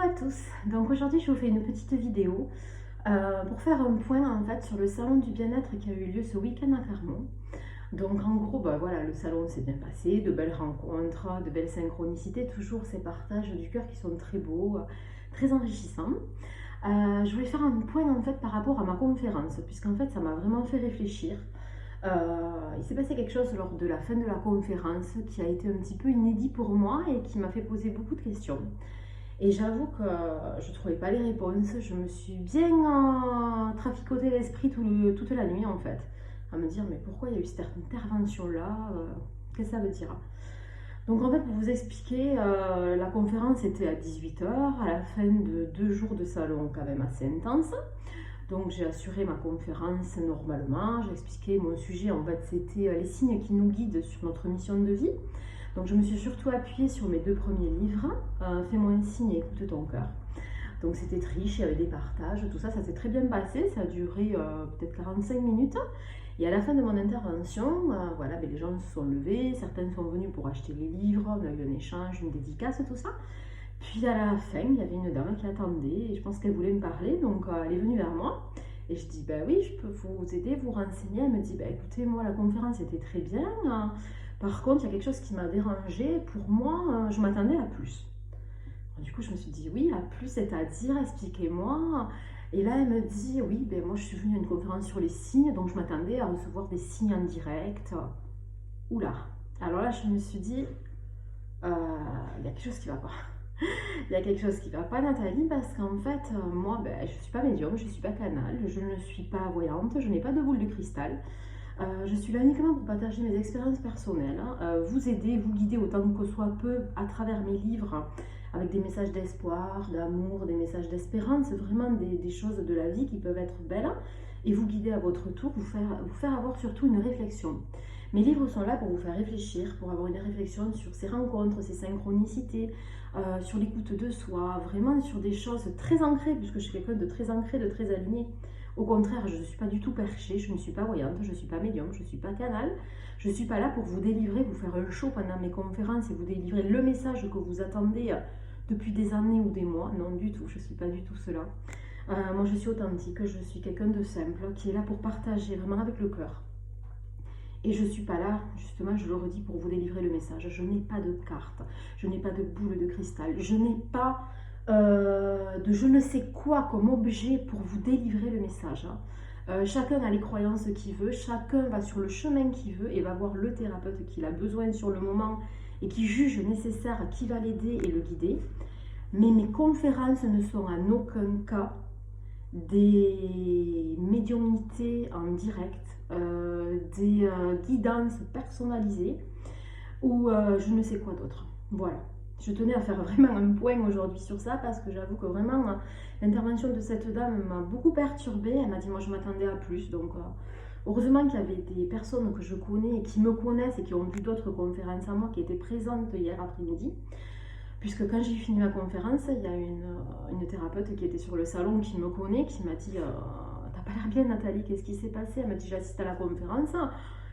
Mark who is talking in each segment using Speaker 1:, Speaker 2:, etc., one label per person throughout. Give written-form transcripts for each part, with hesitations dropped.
Speaker 1: à tous, donc aujourd'hui je vous fais une petite vidéo pour faire un point en fait sur le salon du bien-être qui a eu lieu ce week-end à Clermont. Donc en gros, bah, voilà, le salon s'est bien passé, de belles rencontres, de belles synchronicités, toujours ces partages du cœur qui sont très beaux, très enrichissants. Je voulais faire un point en fait par rapport à ma conférence, puisqu'en fait ça m'a vraiment fait réfléchir. Il s'est passé quelque chose lors de la fin de la conférence qui a été un petit peu inédit pour moi et qui m'a fait poser beaucoup de questions. Et j'avoue que je ne trouvais pas les réponses. Je me suis bien traficoté l'esprit toute la nuit en fait. À me dire mais pourquoi il y a eu cette intervention-là, qu'est-ce que ça veut dire? Donc en fait pour vous expliquer, la conférence était à 18 h à la fin de 2 jours de salon quand même assez intense. Donc j'ai assuré ma conférence normalement, j'ai expliqué mon sujet, en fait c'était les signes qui nous guident sur notre mission de vie. Donc je me suis surtout appuyée sur mes 2 premiers livres, Fais-moi un signe et écoute ton cœur. Donc c'était riche, il y avait des partages, tout ça, ça s'est très bien passé, ça a duré peut-être 45 minutes. Et à la fin de mon intervention, voilà, ben, les gens se sont levés, certains sont venus pour acheter les livres, on a eu un échange, une dédicace, tout ça. Puis à la fin, il y avait une dame qui attendait et je pense qu'elle voulait me parler, donc elle est venue vers moi. Et je dis, bah oui, je peux vous aider, vous renseigner. Elle me dit, bah écoutez, moi la conférence était très bien. Par contre, il y a quelque chose qui m'a dérangée. Pour moi, je m'attendais à plus. Du coup, je me suis dit, oui, à plus, c'est-à-dire, expliquez-moi. Et là, elle me dit, oui, ben moi je suis venue à une conférence sur les signes, donc je m'attendais à recevoir des signes en direct. Oula. Alors là, je me suis dit, il y a quelque chose qui va pas. Il y a quelque chose qui ne va pas, Nathalie, parce qu'en fait, moi, ben, je ne suis pas médium, je ne suis pas canal, je ne suis pas voyante, je n'ai pas de boule de cristal. Je suis là uniquement pour partager mes expériences personnelles, vous aider, vous guider autant que soit peu à travers mes livres, avec des messages d'espoir, d'amour, des messages d'espérance, vraiment des choses de la vie qui peuvent être belles, et vous guider à votre tour, vous faire avoir surtout une réflexion. Mes livres sont là pour vous faire réfléchir, pour avoir une réflexion sur ces rencontres, ces synchronicités, sur l'écoute de soi, vraiment sur des choses très ancrées, puisque je suis quelqu'un de très ancré, de très aligné. Au contraire, je ne suis pas du tout perchée, je ne suis pas voyante, je ne suis pas médium, je ne suis pas canal. Je ne suis pas là pour vous délivrer, vous faire un show pendant mes conférences et vous délivrer le message que vous attendez depuis des années ou des mois. Non, du tout, je ne suis pas du tout cela. Moi, je suis authentique, je suis quelqu'un de simple, qui est là pour partager vraiment avec le cœur. Et je ne suis pas là, justement, je le redis, pour vous délivrer le message. Je n'ai pas de carte, je n'ai pas de boule de cristal, je n'ai pas de je ne sais quoi comme objet pour vous délivrer le message. Chacun a les croyances qu'il veut, chacun va sur le chemin qu'il veut et va voir le thérapeute qu'il a besoin sur le moment et qui juge nécessaire, qui va l'aider et le guider. Mais mes conférences ne sont en aucun cas des médiumnités en direct, des guidances personnalisées ou je ne sais quoi d'autre. Voilà. Je tenais à faire vraiment un point aujourd'hui sur ça parce que j'avoue que vraiment l'intervention de cette dame m'a beaucoup perturbée. Elle m'a dit moi je m'attendais à plus. Donc heureusement qu'il y avait des personnes que je connais et qui me connaissent et qui ont vu d'autres conférences à moi qui étaient présentes hier après-midi. Puisque quand j'ai fini ma conférence, il y a une thérapeute qui était sur le salon qui me connaît, qui m'a dit t'as pas l'air bien Nathalie, qu'est-ce qui s'est passé? Elle m'a dit j'assiste à la conférence,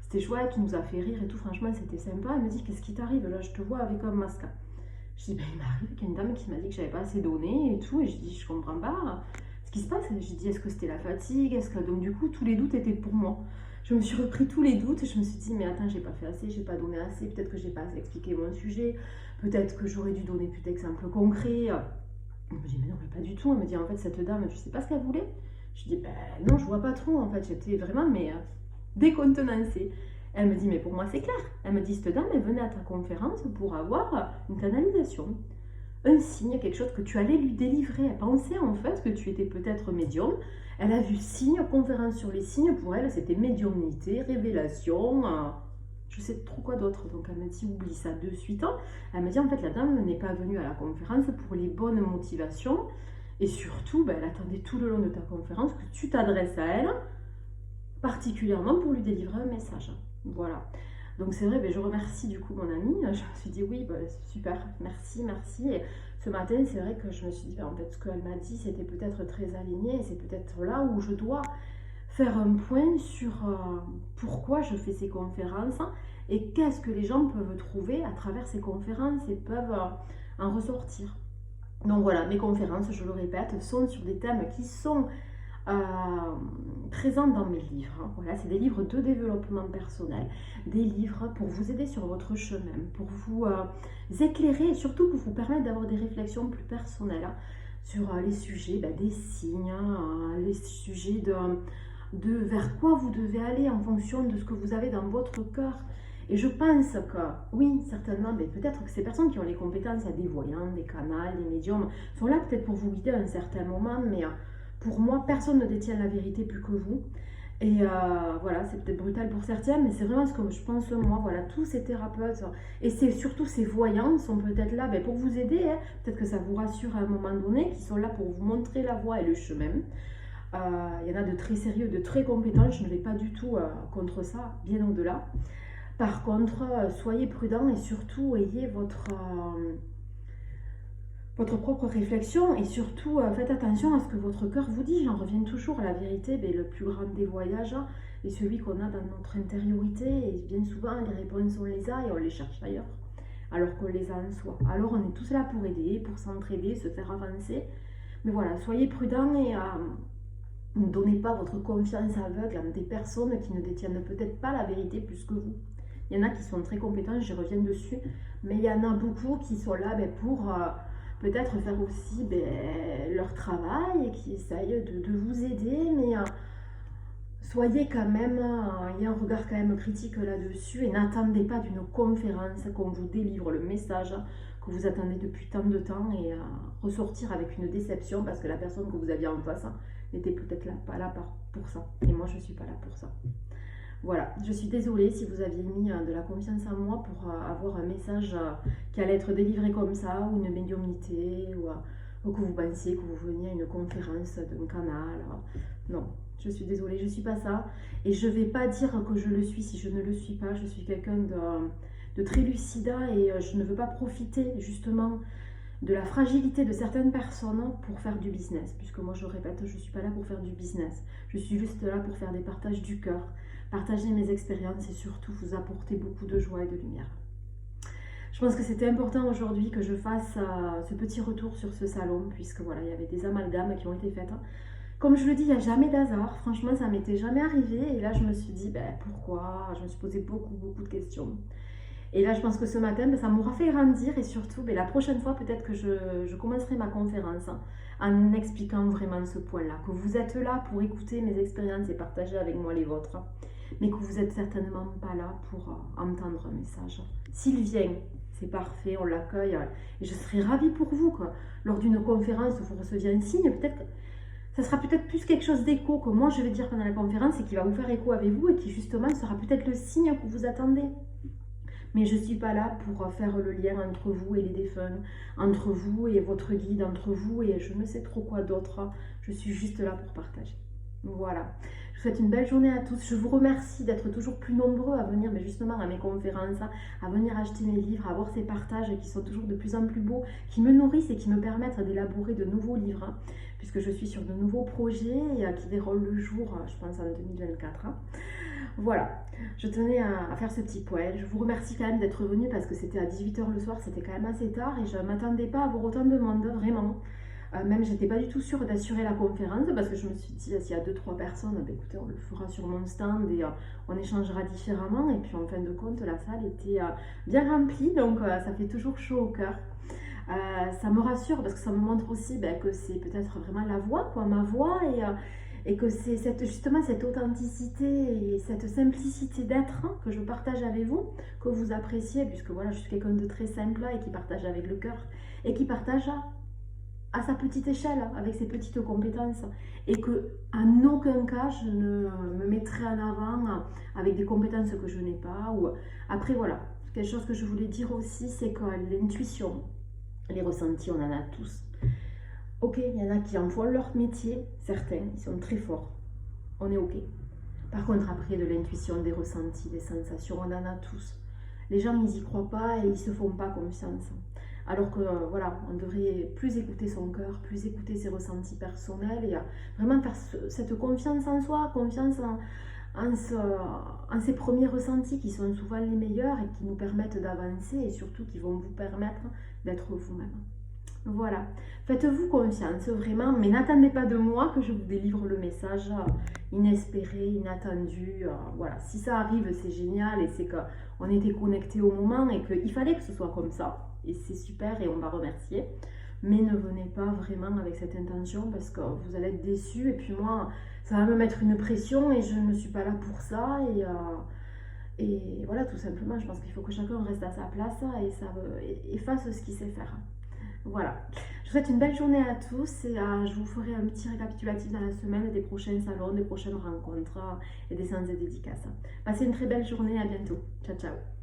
Speaker 1: c'était chouette, tu nous as fait rire et tout, franchement c'était sympa. Elle me dit qu'est-ce qui t'arrive? Là je te vois avec un masque. Je dis ben il m'arrive qu'il y a une dame qui m'a dit que j'avais pas assez donné et tout, et je dis je comprends pas ce qui se passe. J'ai dit est-ce que c'était la fatigue? Est-ce que... Donc du coup tous les doutes étaient pour moi. Je me suis repris tous les doutes et je me suis dit mais attends j'ai pas fait assez, j'ai pas donné assez, peut-être que j'ai pas assez expliqué mon sujet, peut-être que j'aurais dû donner plus d'exemples concrets. Elle me dit mais non mais pas du tout. Elle me dit en fait cette dame tu sais pas ce qu'elle voulait? Je dis ben non je vois pas trop en fait, j'étais vraiment mais décontenancée. Elle me dit mais pour moi c'est clair. Elle me dit cette dame elle venait à ta conférence pour avoir une canalisation, un signe, quelque chose que tu allais lui délivrer. Elle pensait en fait que tu étais peut-être médium. Elle a vu signe, conférence sur les signes, pour elle c'était médiumnité, révélation, je sais trop quoi d'autre. Donc elle m'a dit oublie ça de suite. Elle m'a dit en fait la dame n'est pas venue à la conférence pour les bonnes motivations et surtout ben, elle attendait tout le long de ta conférence que tu t'adresses à elle particulièrement pour lui délivrer un message. Voilà. Donc c'est vrai, ben, je remercie du coup mon amie. Je me suis dit oui, ben, super, merci, merci. Et ce matin, c'est vrai que je me suis dit, ben, en fait, ce qu'elle m'a dit, c'était peut-être très aligné. Et c'est peut-être là où je dois faire un point sur pourquoi je fais ces conférences et qu'est-ce que les gens peuvent trouver à travers ces conférences et peuvent en ressortir. Donc voilà, mes conférences, je le répète, sont sur des thèmes qui sont euh, présents dans mes livres, hein. Voilà, c'est des livres de développement personnel, des livres pour vous aider sur votre chemin, pour vous éclairer et surtout pour vous permettre d'avoir des réflexions plus personnelles, hein, sur les sujets des signes, les sujets de vers quoi vous devez aller en fonction de ce que vous avez dans votre cœur. Et je pense que, oui, certainement, mais peut-être que ces personnes qui ont les compétences, des voyants, des canals, des médiums, sont là peut-être pour vous guider à un certain moment, mais pour moi, personne ne détient la vérité plus que vous. Et voilà, c'est peut-être brutal pour certains, mais c'est vraiment ce que je pense moi. Voilà, tous ces thérapeutes et c'est surtout ces voyants sont peut-être là pour vous aider, hein. Peut-être que ça vous rassure à un moment donné, qui sont là pour vous montrer la voie et le chemin. Il y en a de très sérieux, de très compétents, je ne vais pas du tout contre ça, bien au-delà. Par contre, soyez prudents et surtout ayez votre propre réflexion et surtout faites attention à ce que votre cœur vous dit. J'en reviens toujours à la vérité, le plus grand des voyages est celui qu'on a dans notre intériorité et bien souvent les réponses on les a et on les cherche ailleurs alors qu'on les a en soi. Alors on est tous là pour aider, pour s'entraider, se faire avancer. Mais voilà, soyez prudents et ne donnez pas votre confiance aveugle à des personnes qui ne détiennent peut-être pas la vérité plus que vous. Il y en a qui sont très compétents, j'y reviens dessus, mais il y en a beaucoup qui sont là pour peut-être faire aussi leur travail et qui essayent de vous aider, mais soyez quand même, il y a un regard quand même critique là-dessus et n'attendez pas d'une conférence qu'on vous délivre le message que vous attendez depuis tant de temps et ressortir avec une déception parce que la personne que vous aviez en face n'était peut-être pas là pour ça. Et moi, je ne suis pas là pour ça. Voilà, je suis désolée si vous aviez mis de la confiance en moi pour avoir un message qui allait être délivré comme ça, ou une médiumnité, ou que vous pensiez que vous veniez à une conférence d'un canal. Non, je suis désolée, je ne suis pas ça. Et je ne vais pas dire que je le suis si je ne le suis pas. Je suis quelqu'un de très lucide et je ne veux pas profiter justement de la fragilité de certaines personnes pour faire du business. Puisque moi, je répète, je ne suis pas là pour faire du business. Je suis juste là pour faire des partages du cœur, partager mes expériences et surtout vous apporter beaucoup de joie et de lumière. Je pense que c'était important aujourd'hui que je fasse ce petit retour sur ce salon, puisque voilà, il y avait des amalgames qui ont été faites. Comme je le dis, il n'y a jamais d'hasard. Franchement, ça m'était jamais arrivé. Et là, je me suis dit, pourquoi? Je me suis posé beaucoup de questions. Et là, je pense que ce matin, ça m'aura fait grandir et surtout, la prochaine fois, peut-être que je commencerai ma conférence en expliquant vraiment ce point-là. Que vous êtes là pour écouter mes expériences et partager avec moi les vôtres, mais que vous n'êtes certainement pas là pour entendre un message. S'il vient, c'est parfait, on l'accueille. Et je serais ravie pour vous que lors d'une conférence où vous receviez un signe, peut-être que ça sera peut-être plus quelque chose d'écho que moi je vais dire pendant la conférence et qui va vous faire écho avec vous et qui justement sera peut-être le signe que vous attendez. Mais je ne suis pas là pour faire le lien entre vous et les défunts, entre vous et votre guide, entre vous et je ne sais trop quoi d'autre. Je suis juste là pour partager. Voilà. Je vous souhaite une belle journée à tous. Je vous remercie d'être toujours plus nombreux à venir justement à mes conférences, à venir acheter mes livres, à voir ces partages qui sont toujours de plus en plus beaux, qui me nourrissent et qui me permettent d'élaborer de nouveaux livres, puisque je suis sur de nouveaux projets qui verront le jour, je pense, en 2024. Voilà, je tenais à faire ce petit point. Je vous remercie quand même d'être venu parce que c'était à 18h le soir, c'était quand même assez tard et je ne m'attendais pas à avoir autant de monde, vraiment. Même j'étais pas du tout sûre d'assurer la conférence parce que je me suis dit s'il y a 2-3 personnes, écoutez, on le fera sur mon stand et on échangera différemment. Et puis en fin de compte, la salle était bien remplie, donc ça fait toujours chaud au cœur. Ça me rassure parce que ça me montre aussi que c'est peut-être vraiment la voix, ma voix, et que c'est justement cette authenticité et cette simplicité d'être que je partage avec vous, que vous appréciez, puisque voilà, je suis quelqu'un de très simple et qui partage avec le cœur et qui partage à sa petite échelle, avec ses petites compétences, et que en aucun cas je ne me mettrai en avant avec des compétences que je n'ai pas. Ou après voilà, quelque chose que je voulais dire aussi, c'est que l'intuition, les ressentis, on en a tous. Ok, il y en a qui en font leur métier, certains, ils sont très forts, on est ok. Par contre, après, de l'intuition, des ressentis, des sensations, on en a tous. Les gens, ils y croient pas et ils se font pas confiance. Alors que, voilà, on devrait plus écouter son cœur, plus écouter ses ressentis personnels et vraiment faire cette confiance en soi, confiance en ces premiers ressentis qui sont souvent les meilleurs et qui nous permettent d'avancer et surtout qui vont vous permettre d'être vous-même. Voilà. Faites-vous confiance, vraiment, mais n'attendez pas de moi que je vous délivre le message inespéré, inattendu. Voilà. Si ça arrive, c'est génial et c'est qu'on était connectés au moment et qu'il fallait que ce soit comme ça. Et c'est super et on va remercier. Mais ne venez pas vraiment avec cette intention parce que vous allez être déçus et puis moi, ça va me mettre une pression et je ne suis pas là pour ça. Et voilà, tout simplement, je pense qu'il faut que chacun reste à sa place et fasse ce qu'il sait faire. Voilà. Je vous souhaite une belle journée à tous et je vous ferai un petit récapitulatif dans la semaine des prochains salons, des prochaines rencontres et des séances de dédicaces. Passez une très belle journée, à bientôt. Ciao, ciao.